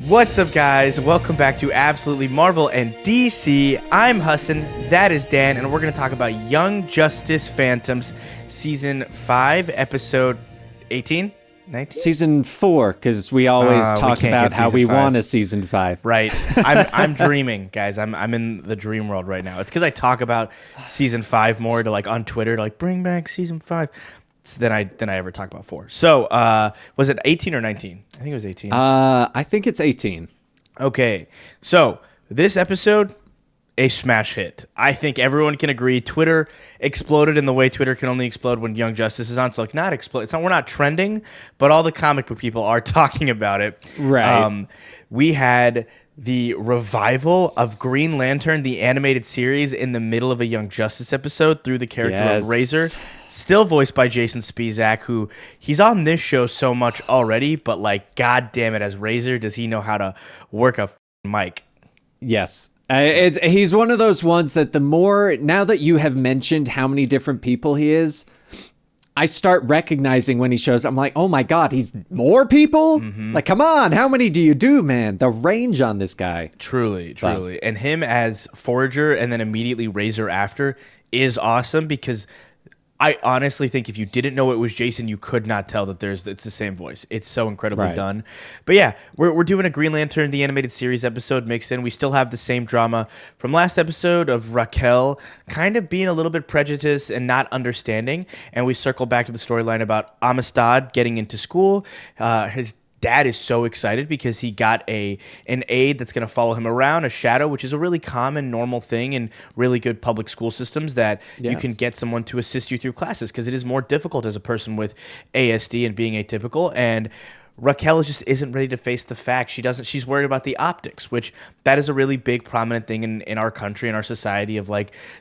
What's up, guys? Welcome back to Absolutely Marvel and DC. I'm Hassan, that is Dan, and we're going to talk about Young Justice Phantoms Season 5, Episode 18? 19? Season 4, because we always talk about how we want a Season 5. Right. I'm dreaming, guys. I'm in the dream world right now. It's because I talk about Season 5 more to on Twitter to bring back Season 5. So than I ever talk about 4. So, was it 18 or 19? I think it was 18. I think it's 18. Okay. So, this episode, a smash hit. I think everyone can agree. Twitter exploded in the way Twitter can only explode when Young Justice is on. So, not explode. We're not trending, but all the comic book people are talking about it. Right. We had the revival of Green Lantern, the animated series, in the middle of a Young Justice episode through the character of Razor. Still voiced by Jason Spezak, who he's on this show so much already, but god damn it, as Razor, does he know how to work a mic? Yes. He's one of those ones that the more, now that you have mentioned how many different people he is, I start recognizing when he shows up. I'm like, oh my God, he's more people? Mm-hmm. Come on, how many do you do, man? The range on this guy. Truly. And him as Forager and then immediately Razor after is awesome because I honestly think if you didn't know it was Jason, you could not tell that it's the same voice. It's so incredibly done. But yeah, we're doing a Green Lantern, the animated series episode mixed in. We still have the same drama from last episode of Raquel kind of being a little bit prejudiced and not understanding. And we circle back to the storyline about Amistad getting into school. His dad is so excited because he got an aide that's going to follow him around, a shadow, which is a really common, normal thing in really good public school systems that you can get someone to assist you through classes because it is more difficult as a person with ASD and being atypical. And Raquel just isn't ready to face the fact. She's worried about the optics, which that is a really big prominent thing in our country, in our society of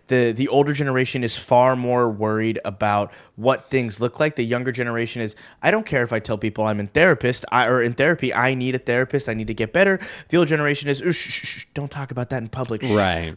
the older generation is far more worried about what things look like. The younger generation is, I don't care if I tell people I'm in therapy, I need a therapist, I need to get better. The old generation is, shh, don't talk about that in public. Right.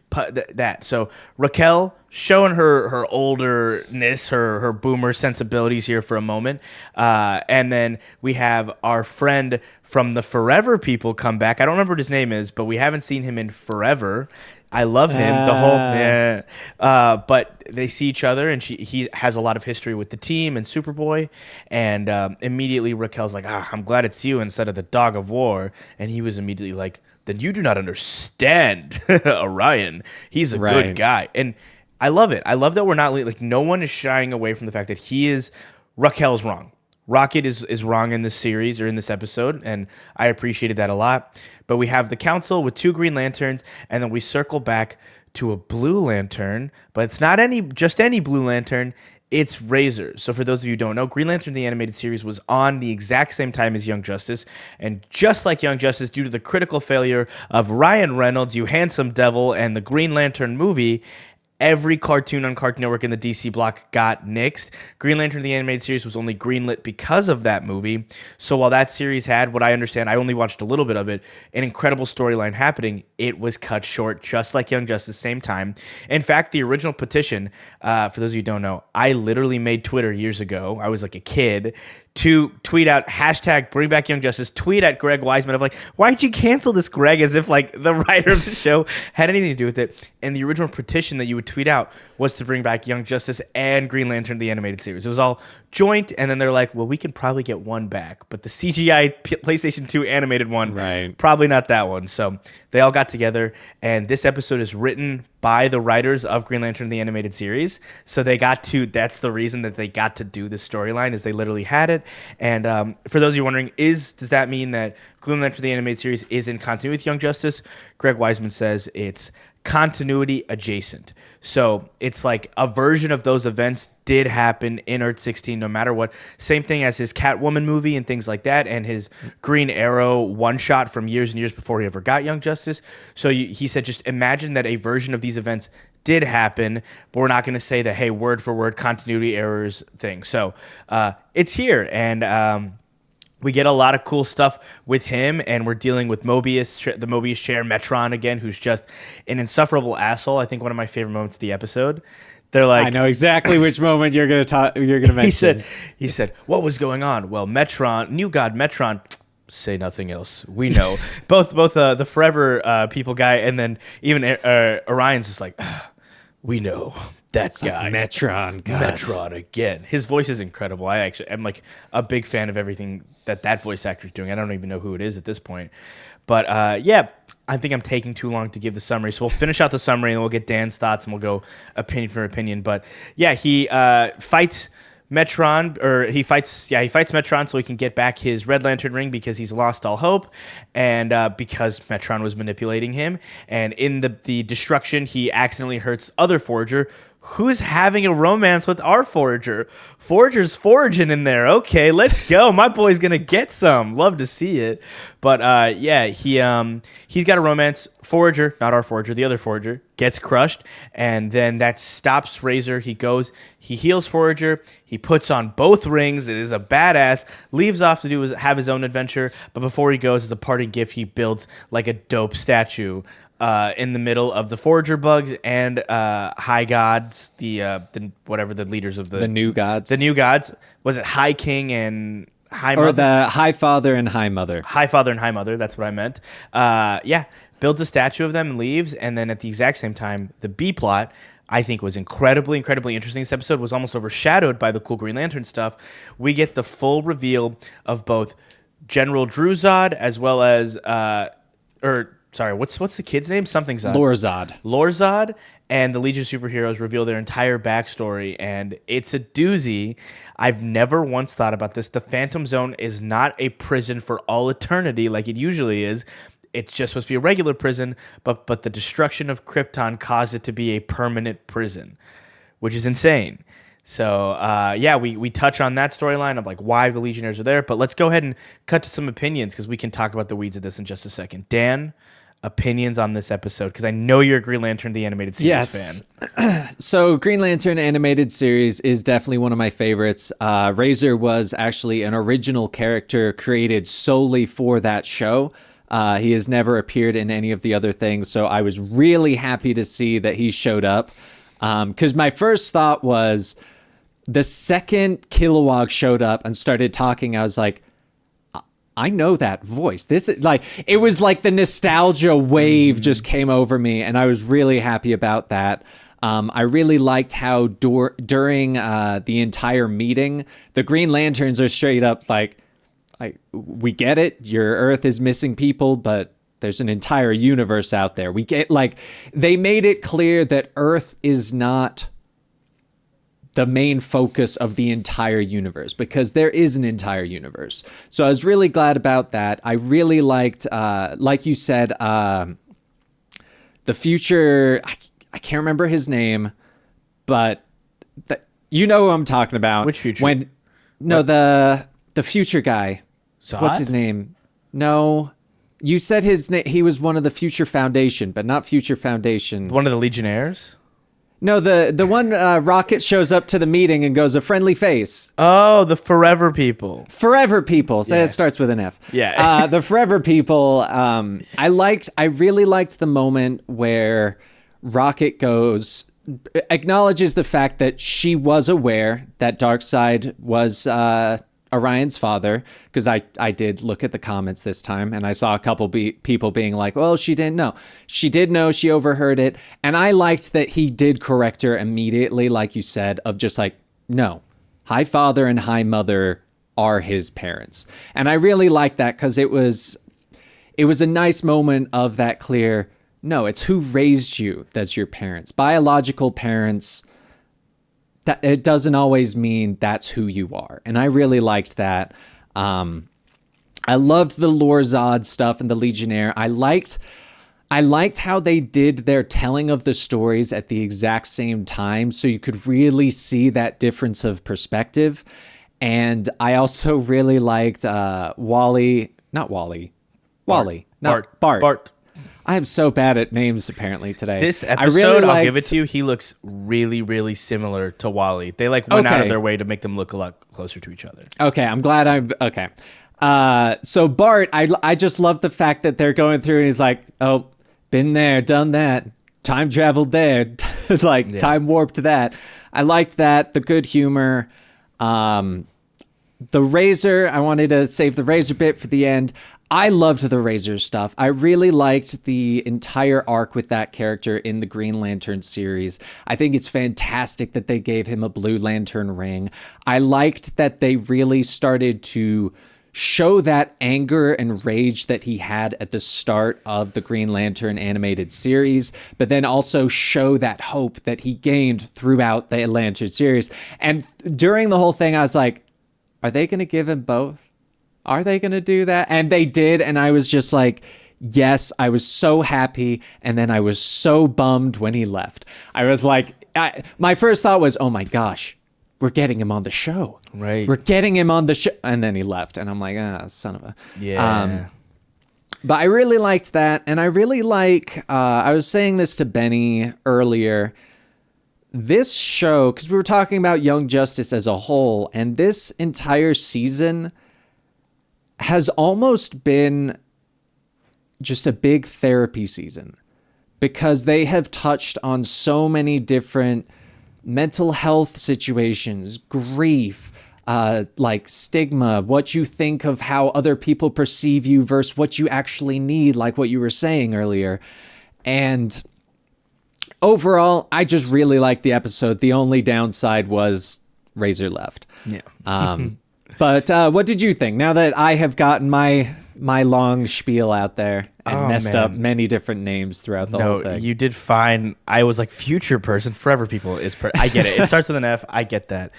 That. So Raquel showing her olderness, her boomer sensibilities here for a moment. And then we have our friend from the Forever people come back. I don't remember what his name is, but we haven't seen him in forever. I love him. But they see each other, and he has a lot of history with the team and Superboy. And immediately Raquel's like, I'm glad it's you instead of the Dog of War. And he was immediately like, then you do not understand Orion. He's a good guy. And I love it. I love that we're not no one is shying away from the fact that Raquel's wrong. Rocket is wrong in this series or in this episode, and I appreciated that a lot. But we have the council with 2 Green Lanterns, and then we circle back to a Blue Lantern, but it's not just any Blue Lantern. It's Razor. So for those of you who don't know, Green Lantern, the animated series, was on the exact same time as Young Justice. And just like Young Justice, due to the critical failure of Ryan Reynolds, You Handsome Devil, and the Green Lantern movie, every cartoon on Cartoon Network in the DC block got nixed. Green Lantern, the animated series, was only greenlit because of that movie. So while that series had, what I understand, I only watched a little bit of it, an incredible storyline happening, it was cut short, just like Young Justice, same time. In fact, the original petition, for those of you who don't know, I literally made Twitter years ago. I was like a kid, to tweet out hashtag bring back Young Justice, tweet at Greg Weisman of why'd you cancel this, Greg, as if the writer of the show had anything to do with it. And the original petition that you would tweet out was to bring back Young Justice and Green Lantern, the animated series. It was all joint, and then they're like, well, we can probably get one back, but the CGI PlayStation 2 animated one, probably not that one. So they all got together, and this episode is written by the writers of Green Lantern, the animated series. So that's the reason that they got to do this storyline, is they literally had it. And for those of you wondering, does that mean that Green Lantern, the animated series, is in continuity with Young Justice? Greg Weisman says it's continuity adjacent. So it's a version of those events did happen in Earth 16, no matter what. Same thing as his Catwoman movie and things like that, and his Green Arrow one-shot from years and years before he ever got Young Justice. So he said, just imagine that a version of these events did happen, but we're not going to say that, hey, word for word continuity errors thing. So it's here, and we get a lot of cool stuff with him, and we're dealing with Mobius, the Mobius chair, Metron again, who's just an insufferable asshole. I think one of my favorite moments of the episode. They're like, I know exactly which moment you're gonna mention. He said, what was going on? Well, Metron, New God Metron, say nothing else. We know. both the Forever people guy and then even Orion's just like, we know that guy. Like Metron. God. Metron again. His voice is incredible. I'm like a big fan of everything that voice actor is doing. I don't even know who it is at this point. But yeah, I think I'm taking too long to give the summary. So we'll finish out the summary and we'll get Dan's thoughts and we'll go opinion for opinion. But yeah, he fights Metron, or he fights Metron so he can get back his Red Lantern ring because he's lost all hope, and because Metron was manipulating him. And in the destruction, he accidentally hurts other Forager, who's having a romance with our Forager. Forager's foraging in there. Okay, let's go. My boy's gonna get some. Love to see it. But yeah, he's got a romance. Forager, not our Forager, the other Forager, gets crushed, and then that stops Razor. He heals Forager. He puts on both rings. It is a badass. Leaves off to have his own adventure. But before he goes, as a parting gift, he builds like a dope statue in the middle of the Forager bugs and High Gods, the whatever the leaders of the new gods. The new gods. Was it High King and High Mother? Or the High Father and High Mother. High Father and High Mother. That's what I meant. Yeah, builds a statue of them and leaves. And then at the exact same time, the B plot, I think, was incredibly interesting. This episode was almost overshadowed by the cool Green Lantern stuff. We get the full reveal of both General Druzod as well as what's the kid's name? Something Zod. Lorzod and the Legion of Superheroes reveal their entire backstory, and it's a doozy. I've never once thought about this. The Phantom Zone is not a prison for all eternity like it usually is. It's just supposed to be a regular prison, but the destruction of Krypton caused it to be a permanent prison, which is insane. So, yeah, we touch on that storyline of like why the Legionnaires are there, but let's go ahead and cut to some opinions because we can talk about the weeds of this in just a second. Dan, opinions on this episode, because I know you're a Green Lantern the Animated Series fan. So Green Lantern Animated Series is definitely one of my favorites. Razor was actually an original character created solely for that show. He has never appeared in any of the other things, so I was really happy to see that he showed up. Because my first thought was, the second Kilowog showed up and started talking, I was like, I know that voice. This is like, it was like the nostalgia wave just came over me, and I was really happy about that. I really liked how during the entire meeting, the Green Lanterns are straight up like, we get it. Your Earth is missing people, but there's an entire universe out there. We get, like, they made it clear that Earth is not the main focus of the entire universe, because there is an entire universe. So I was really glad about that. I really liked, like you said, the future, I can't remember his name, but you know who I'm talking about. Which future? The future guy. Zod? What's his name? No. You said his name. He was one of the Future Foundation, but not Future Foundation. One of the Legionnaires? No, the one Rocket shows up to the meeting and goes, a friendly face. Oh, the Forever People. Forever People. So Yeah. it starts with an F. Yeah. The Forever People. I really liked the moment where Rocket acknowledges the fact that she was aware that Darkseid was Orion's father, because I did look at the comments this time and I saw a couple people being like, well, she didn't know. She did know, she overheard it. And I liked that he did correct her immediately, like you said, of just like, no, High Father and High Mother are his parents. And I really liked that because it was a nice moment of that clear, no, it's who raised you that's your parents. Biological parents, that it doesn't always mean that's who you are. And I really liked that. I loved the Lorzod stuff and the Legionnaire. I liked how they did their telling of the stories at the exact same time, so you could really see that difference of perspective. And I also really liked Bart. I am so bad at names apparently today. This episode, I'll give it to you, he looks really, really similar to Wally. They went out of their way to make them look a lot closer to each other. Okay, I'm glad okay. So Bart, I just love the fact that they're going through and he's like, oh, been there, done that, time traveled there, time warped that. I liked that, the good humor. The Razor, I wanted to save the Razor bit for the end. I loved the Razor stuff. I really liked the entire arc with that character in the Green Lantern series. I think it's fantastic that they gave him a Blue Lantern ring. I liked that they really started to show that anger and rage that he had at the start of the Green Lantern animated series, but then also show that hope that he gained throughout the Lantern series. And during the whole thing, I was like, are they going to give him both? Are they going to do that? And they did. And I was just like, yes, I was so happy. And then I was so bummed when he left. I was like, my first thought was, oh my gosh, we're getting him on the show. Right. We're getting him on the show. And then he left. And I'm like, son of a. Yeah. But I really liked that. And I really like, I was saying this to Benny earlier. This show, because we were talking about Young Justice as a whole, and this entire season has almost been just a big therapy season because they have touched on so many different mental health situations, grief, like stigma, what you think of how other people perceive you versus what you actually need, like what you were saying earlier. And overall, I just really liked the episode. The only downside was Razor left. Yeah. But what did you think? Now that I have gotten my long spiel out there and messed up many different names throughout the whole thing. You did fine. I was like future person, forever people is I get it. It starts with an F. I get that.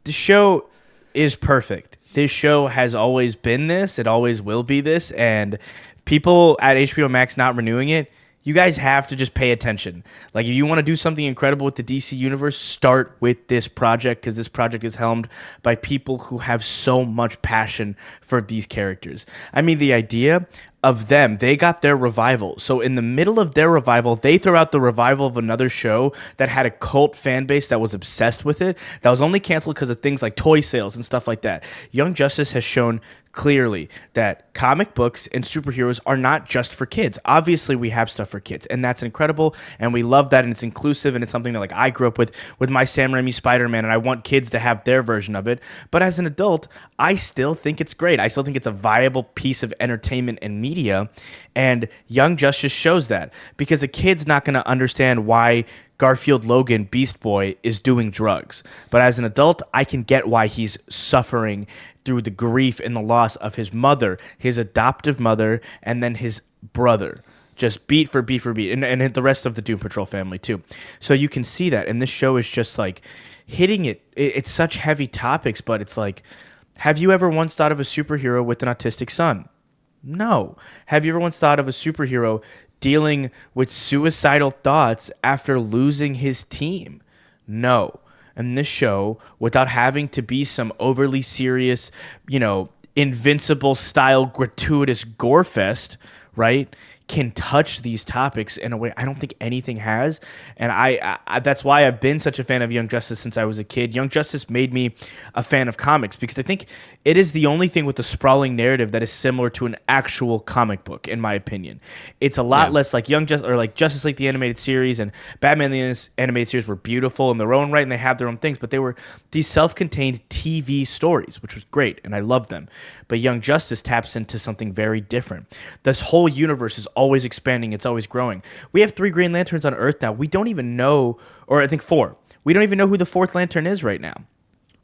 The show is perfect. This show has always been this. It always will be this. And people at HBO Max not renewing it, you guys have to just pay attention. Like, if you want to do something incredible with the DC Universe, start with this project, because this project is helmed by people who have so much passion for these characters. I mean, the idea of them, they got their revival. So in the middle of their revival, they throw out the revival of another show that had a cult fan base that was obsessed with it, that was only canceled because of things like toy sales and stuff like that. Young Justice has shown clearly that comic books and superheroes are not just for kids. Obviously, we have stuff for kids, and that's incredible, and we love that, and it's inclusive, and it's something that, like, I grew up with my Sam Raimi Spider-Man, and I want kids to have their version of it. But as an adult, I still think it's great. I still think it's a viable piece of entertainment and media, and Young Justice shows that, because a kid's not going to understand why Garfield Logan, Beast Boy, is doing drugs. But as an adult, I can get why he's suffering through the grief and the loss of his mother, his adoptive mother, and then his brother. Just beat for beat for beat. And the rest of the Doom Patrol family, too. So you can see that. And this show is just, like, hitting it. It's such heavy topics, but it's like, have you ever once thought of a superhero with an autistic son? No. Have you ever once thought of a superhero dealing with suicidal thoughts after losing his team? No. And this show, without having to be some overly serious, Invincible style gratuitous gore fest, right, can touch these topics in a way I don't think anything has. And I that's why I've been such a fan of Young Justice since I was a kid. Young Justice made me a fan of comics because I think it is the only thing with a sprawling narrative that is similar to an actual comic book, in my opinion. It's a lot less like Justice League the animated series and Batman the animated series were beautiful in their own right, and they have their own things, but they were these self-contained TV stories, which was great, and I loved them. But Young Justice taps into something very different. This whole universe is always expanding. It's always growing. We have 3 Green Lanterns on Earth now. We don't even know, or I think 4. We don't even know who the 4th Lantern is right now.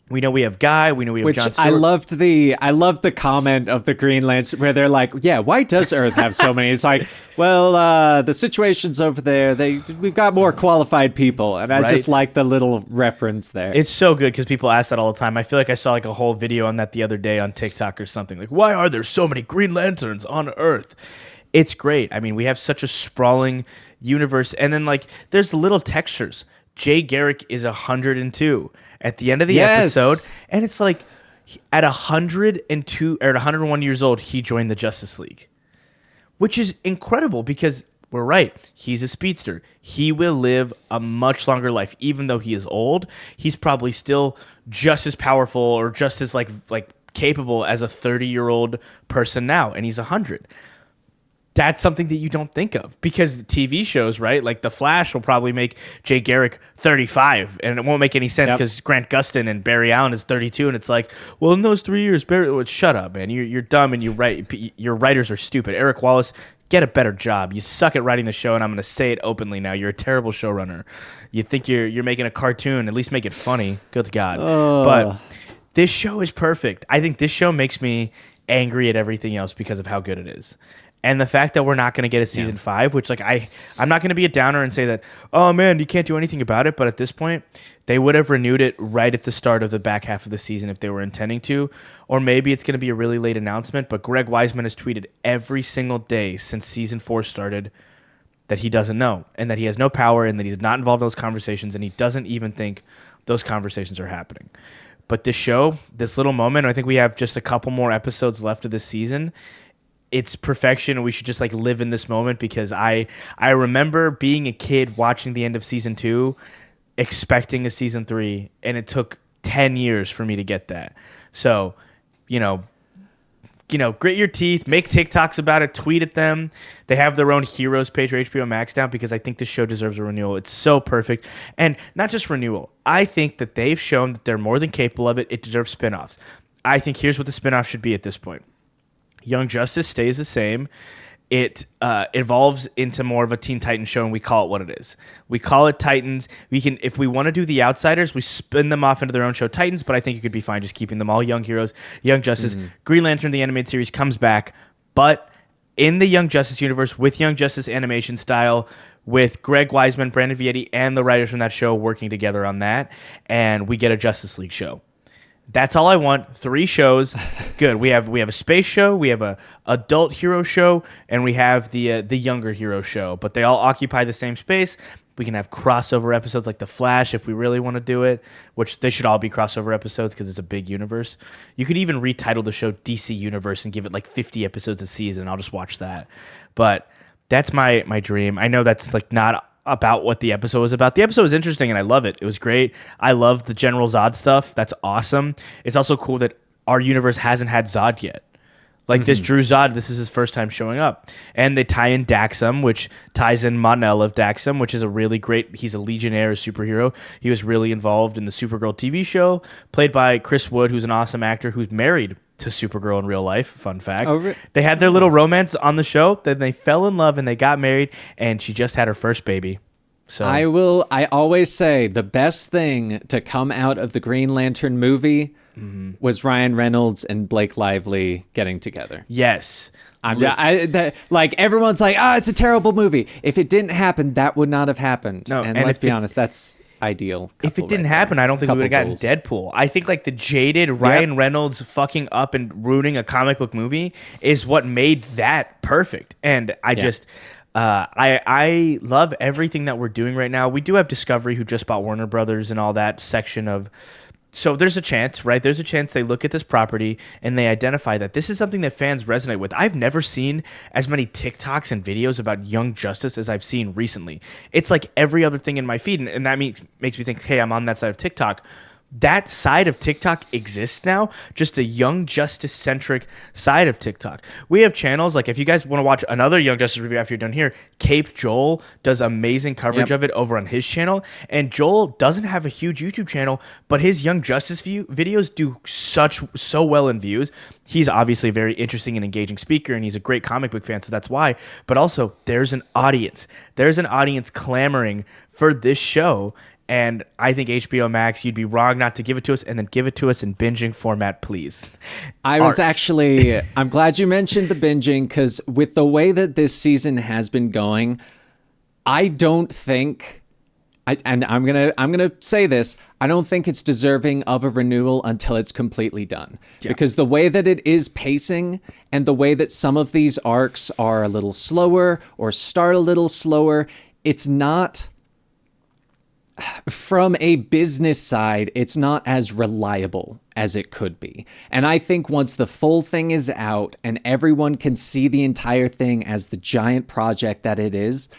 We know we have Guy. We know we have John Stewart. I loved the comment of the Green Lantern where they're like, yeah, why does Earth have so many? It's like, well, the situation's over there. We've got more qualified people. And I just like the little reference there. It's so good because people ask that all the time. I feel like I saw like a whole video on that the other day on TikTok or something. Like, why are there so many Green Lanterns on Earth? It's great. I mean, we have such a sprawling universe. And then, like, there's little textures. Jay Garrick is 102 at the end of the episode. And it's like, at 102 or at 101 years old, he joined the Justice League. Which is incredible because we're right. He's a speedster. He will live a much longer life. Even though he is old, he's probably still just as powerful or just as, like capable as a 30-year-old person now. And he's 100. that's something that you don't think of because the TV shows, right? Like The Flash will probably make Jay Garrick 35, and it won't make any sense because Grant Gustin and Barry Allen is 32, and it's like, well, in those 3 years, Barry, well, shut up, man. You're dumb, and your writers are stupid. Eric Wallace, get a better job. You suck at writing the show, and I'm going to say it openly now. You're a terrible showrunner. You think you're making a cartoon, at least make it funny. Good God. But this show is perfect. I think this show makes me angry at everything else because of how good it is. And the fact that we're not going to get a season 5, which like I'm not going to be a downer and say that, oh man, you can't do anything about it. But at this point, they would have renewed it right at the start of the back half of the season if they were intending to. Or maybe it's going to be a really late announcement. But Greg Weisman has tweeted every single day since season 4 started that he doesn't know and that he has no power and that he's not involved in those conversations and he doesn't even think those conversations are happening. But this show, this little moment, I think we have just a couple more episodes left of this season. It's perfection, and we should just like live in this moment because I remember being a kid watching the end of season 2, expecting a season 3, and it took 10 years for me to get that. So, grit your teeth, make TikToks about it, tweet at them. They have their own heroes page for HBO Max now because I think this show deserves a renewal. It's so perfect. And not just renewal. I think that they've shown that they're more than capable of it. It deserves spinoffs. I think here's what the spinoff should be at this point. Young Justice stays the same. It evolves into more of a Teen Titans show, and we call it what it is. We call it Titans. We can, if we want to do the Outsiders, we spin them off into their own show, Titans. But I think it could be fine just keeping them all young heroes. Young Justice, Green Lantern, the animated series comes back, but in the Young Justice universe with Young Justice animation style, with Greg Weisman, Brandon Vietti, and the writers from that show working together on that, and we get a Justice League show. That's all I want. 3 shows. Good. We have a space show, we have a adult hero show, and we have the younger hero show. But they all occupy the same space. We can have crossover episodes like The Flash if we really want to do it, which they should all be crossover episodes because it's a big universe. You could even retitle the show DC Universe and give it like 50 episodes a season. I'll just watch that. But that's my dream. I know that's like not about what the episode was about. The episode was interesting and I love it. It was great. I love the General Zod stuff. That's awesome. It's also cool that our universe hasn't had Zod yet. Like this Drew Zod, this is his first time showing up. And they tie in Daxam, which ties in Mon-El of Daxam, which is a really great, he's a Legionnaire superhero. He was really involved in the Supergirl TV show, played by Chris Wood, who's an awesome actor who's married to Supergirl in real life. Fun fact. They had their little romance on the show, then they fell in love and they got married, and she just had her first baby. So I always say the best thing to come out of the Green Lantern movie was Ryan Reynolds and Blake Lively getting together. Yes. Like everyone's like, it's a terrible movie. If it didn't happen, that would not have happened. No, and let's be honest, that's ideal. If it didn't happen, I don't think we would have gotten Deadpool. I think like the jaded Ryan Reynolds fucking up and ruining a comic book movie is what made that perfect. And I just... I love everything that we're doing right now. We do have Discovery, who just bought Warner Brothers and all that section of... So there's a chance, right? There's a chance they look at this property and they identify that this is something that fans resonate with. I've never seen as many TikToks and videos about Young Justice as I've seen recently. It's like every other thing in my feed, and that makes me think, hey, I'm on that side of TikTok. That side of TikTok exists now, just a Young Justice-centric side of TikTok. We have channels, like if you guys want to watch another Young Justice review after you're done here, Cape Joel does amazing coverage of it over on his channel. And Joel doesn't have a huge YouTube channel, but his Young Justice videos do so well in views. He's obviously a very interesting and engaging speaker, and he's a great comic book fan, so that's why. But also, there's an audience. There's an audience clamoring for this show. And I think HBO Max, you'd be wrong not to give it to us, and then give it to us in binging format, please. I'm glad you mentioned the binging, because with the way that this season has been going, I don't think, and I'm gonna say this, I don't think it's deserving of a renewal until it's completely done. Yeah. Because the way that it is pacing, and the way that some of these arcs are a little slower or start a little slower, it's not... From a business side, it's not as reliable as it could be. And I think once the full thing is out and everyone can see the entire thing as the giant project that it is,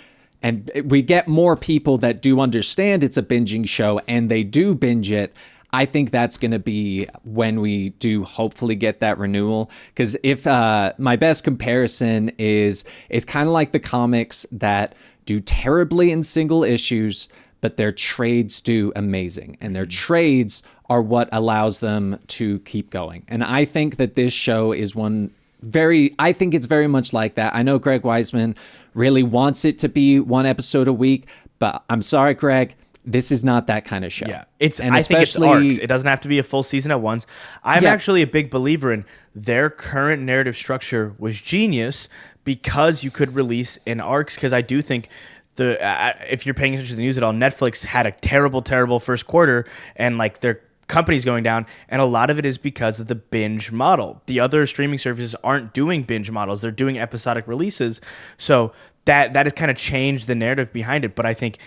and we get more people that do understand it's a binging show and they do binge it, I think that's going to be when we do hopefully get that renewal. Because if my best comparison is, it's kind of like the comics that do terribly in single issues, but their trades do amazing. And their trades are what allows them to keep going. And I think that this show is I think it's very much like that. I know Greg Weisman really wants it to be one episode a week, but I'm sorry, Greg. This is not that kind of show. Yeah, I think it's arcs. It doesn't have to be a full season at once. I'm actually a big believer in their current narrative structure was genius because you could release in arcs. Because I do think if you're paying attention to the news at all, Netflix had a terrible, terrible first quarter, and like their company's going down, and a lot of it is because of the binge model. The other streaming services aren't doing binge models; they're doing episodic releases. So that has kind of changed the narrative behind it. But I think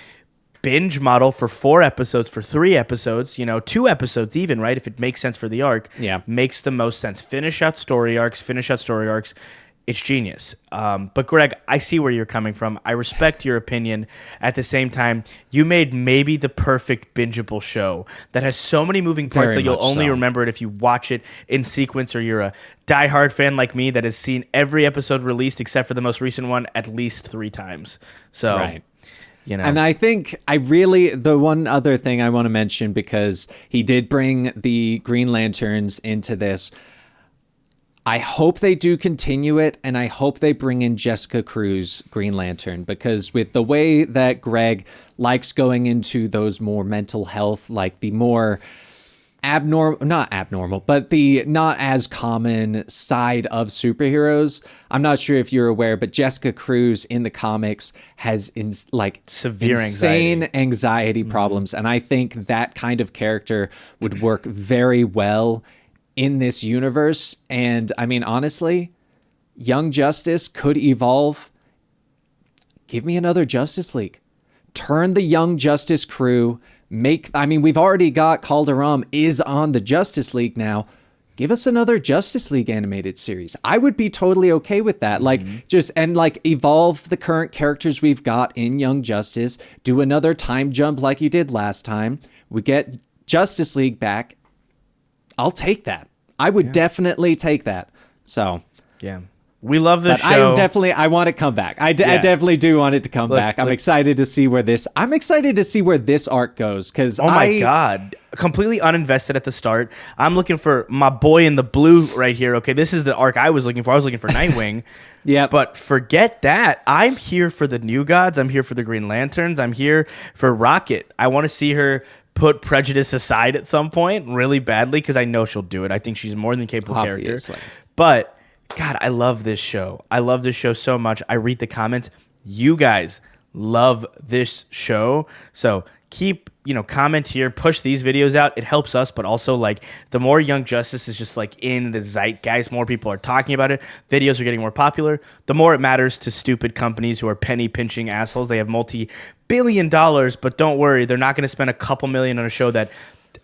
binge model for 4 episodes, for 3 episodes, 2 episodes even, right? If it makes sense for the arc, makes the most sense. Finish out story arcs. It's genius. But Greg, I see where you're coming from. I respect your opinion. At the same time, you made maybe the perfect bingeable show that has so many moving parts that you'll only remember it if you watch it in sequence, or you're a diehard fan like me that has seen every episode released except for the most recent one at least 3 times. So, right. And I think the one other thing I want to mention, because he did bring the Green Lanterns into this, I hope they do continue it, and I hope they bring in Jessica Cruz, Green Lantern, because with the way that Greg likes going into those more mental health, like the more not abnormal, but the not as common side of superheroes. I'm not sure if you're aware, but Jessica Cruz in the comics has severe insane anxiety problems. And I think that kind of character would work very well in this universe. And I mean, honestly, Young Justice could evolve. Give me another Justice League. Turn the Young Justice crew. We've already got Calderon is on the Justice League now. Give us another Justice League animated series. I would be totally okay with that. Evolve the current characters we've got in Young Justice. Do another time jump like you did last time. We get Justice League back. I'll take that. I would definitely take that. So, yeah. We love this show. I want it to come back. I definitely do want it to come back. I'm excited to see where this arc goes, because my God, completely uninvested at the start. I'm looking for my boy in the blue right here. Okay, this is the arc I was looking for. I was looking for Nightwing. Yeah, but forget that. I'm here for the New Gods. I'm here for the Green Lanterns. I'm here for Rocket. I want to see her put prejudice aside at some point really badly, because I know she'll do it. I think she's more than capable character. But God, I love this show. I love this show so much. I read the comments. You guys love this show. So keep, comment here, push these videos out. It helps us, but also the more Young Justice is just in the zeitgeist, more people are talking about it. Videos are getting more popular. The more it matters to stupid companies who are penny pinching assholes. They have multi-billion dollars, but don't worry, they're not going to spend a couple million on a show that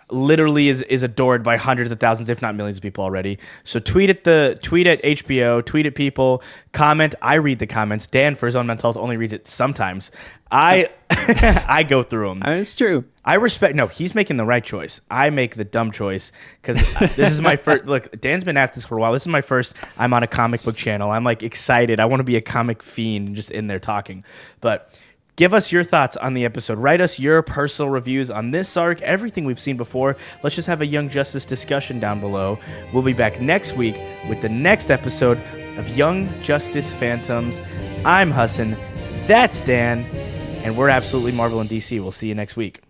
literally is adored by hundreds of thousands, if not millions of people already. So tweet at HBO, tweet at people, comment. I read the comments. Dan, for his own mental health, only reads it sometimes. I go through them. It's true. I respect. No, he's making the right choice. I make the dumb choice, because this is my first. Look, Dan's been at this for a while. This is my first. I'm on a comic book channel. I'm excited. I want to be a comic fiend and just in there talking. But give us your thoughts on the episode. Write us your personal reviews on this arc, everything we've seen before. Let's just have a Young Justice discussion down below. We'll be back next week with the next episode of Young Justice Phantoms. I'm Hassan. That's Dan. And we're absolutely Marvel and DC. We'll see you next week.